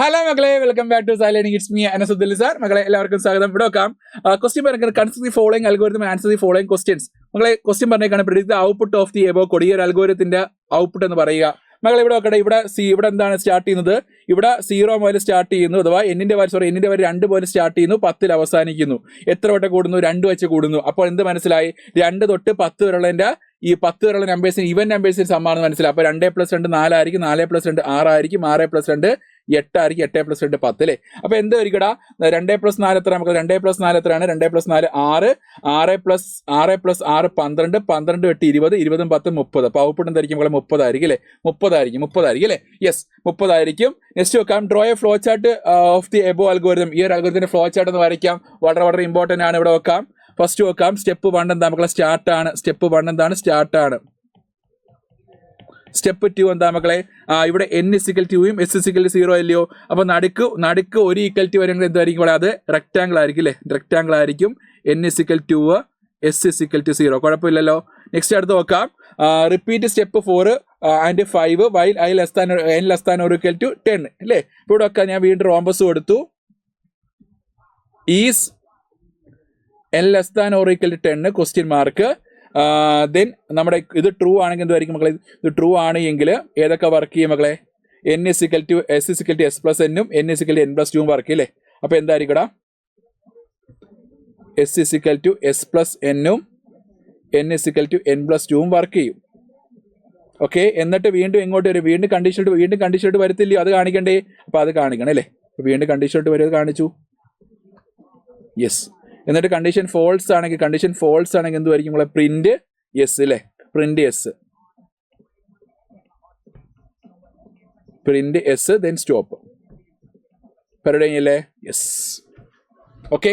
Hello മക്കളെ, welcome back to silent it's me Anasuddin sir. മക്കളെ എല്ലാവർക്കും സ്വാഗതം. ഇവിടെ വെക്കാം ക്വസ്റ്റ്യൻ പറഞ്ഞത് consider the following algorithm answer the following questions. മക്കളെ ക്വസ്റ്റ്യൻ പറഞ്ഞേക്കാണ് predict the output of the above കൊടിയർ അൽഗോരിതത്തിന്റെ ഔട്ട്പുട്ട് എന്ന് പറയുക. മകളെ ഇവിടെ നോക്കട്ടെ, ഇവിടെ എന്താണ് സ്റ്റാർട്ട് ചെയ്യുന്നത്? ഇവിടെ 0 മുതൽ സ്റ്റാർട്ട് ചെയ്യുന്നു, അഥവാ എന്നിന്റെ വരെ 2 മുതൽ സ്റ്റാർട്ട് ചെയ്യുന്നു, 10 അവസാനിക്കുന്നു. എത്ര വട്ടം കൂടുന്നു? 2 വെച്ച് കൂടുന്നു. അപ്പോൾ എന്ത് മനസ്സിലായി? 2 തൊട്ട് 10 വരെയുള്ളതിന്റെ ഈ 10 വരെയുള്ള നമ്പേഴ്സിന് ഈവൻ നമ്പേഴ്സിന് സമ്മാനം മനസ്സിലായി. അപ്പൊ 2 + 2 4 ആയിരിക്കും, 4 + 2 6 ആയിരിക്കും, 6 + 2 8 ആയിരിക്കും, 8 + 2 10 അല്ലേ. അപ്പൊ എന്ത് ആയിരിക്കടാ? 2 + 4 എത്ര? നമുക്ക് 2 + 4 എത്രയാണ്? 2 + 4 6, 6 + 6 12, 12 × 8 20, 20 × 10 30. അപ്പൊ ഔട്ട്പുട്ട് എന്തായിരിക്കും? 30 ആയിരിക്കും അല്ലേ? 30 ആയിരിക്കും അല്ലേ? യെസ്, 30 ആയിരിക്കും. നെക്സ്റ്റ് വെക്കാം, draw A flow chart of the above algorithm. ഈ ഒരു അൽഗോരിതത്തിന്റെ ഫ്ലോ ചാർട്ട് എന്ന് വരയ്ക്കാം. വളരെ ഇമ്പോർട്ടന്റ് ആണ്. ഇവിടെ വെക്കാം. ഫസ്റ്റ് വെക്കാം, സ്റ്റെപ്പ് 1 എന്താ മക്കളെ? സ്റ്റാർട്ടാണ്. സ്റ്റെപ്പ് 1 എന്താണ്? സ്റ്റാർട്ടാണ്. സ്റ്റെപ്പ് 2 എന്താ മക്കളെ? ഇവിടെ n = 2 s = 0 അല്ലയോ? അപ്പൊ നടുക്ക് ഒരു ഈക്വൽറ്റി വരുന്നത് എന്തായിരിക്കും? അത് റെക്ടാംഗിൾ ആയിരിക്കും അല്ലേ? റെക്ടാംഗിൾ ആയിരിക്കും. n = 2, s = 0. കുഴപ്പമില്ലല്ലോ. നെക്സ്റ്റ് അടുത്ത് നോക്കാം, repeat step 4 and 5 while n less than or equal to 10 അല്ലേ? ഇവിടെ ഒക്കെ ഞാൻ വീണ്ടും റോംബസ് കൊടുത്തു. Is n less than or equal to 10 question mark. Then നമ്മുടെ ഇത് ട്രൂ ആണെങ്കിൽ എന്തായിരിക്കും മക്കളെ? ഇത് ട്രൂ ആണ് എങ്കിൽ ഏതൊക്കെ വർക്ക് ചെയ്യും മക്കളെ? n = s = s + n ഉം n = n + 2 വർക്ക് ചെയ്യില്ലേ? അപ്പൊ എന്തായിരിക്കടാ? s = s + n ഉം n = n + 2 വർക്ക് ചെയ്യും. ഓക്കെ, എന്നിട്ട് വീണ്ടും എങ്ങോട്ട് വരും? വീണ്ടും കണ്ടീഷനിലോട്ട് വരത്തില്ലയോ? അത് കാണിക്കണ്ടേ? അപ്പൊ അത് കാണിക്കണം അല്ലേ? വീണ്ടും കണ്ടീഷനിലോട്ട് വരും, അത് കാണിച്ചു. യെസ്. എന്നിട്ട് കണ്ടീഷൻ ഫോൾസ് ആണെങ്കിൽ എന്തുമായിരിക്കും നമ്മളെ? പ്രിന്റ് യെസ് അല്ലേ? Print yes then stop. പരിപാടി കഴിഞ്ഞല്ലേ? യെസ്. ഓക്കെ.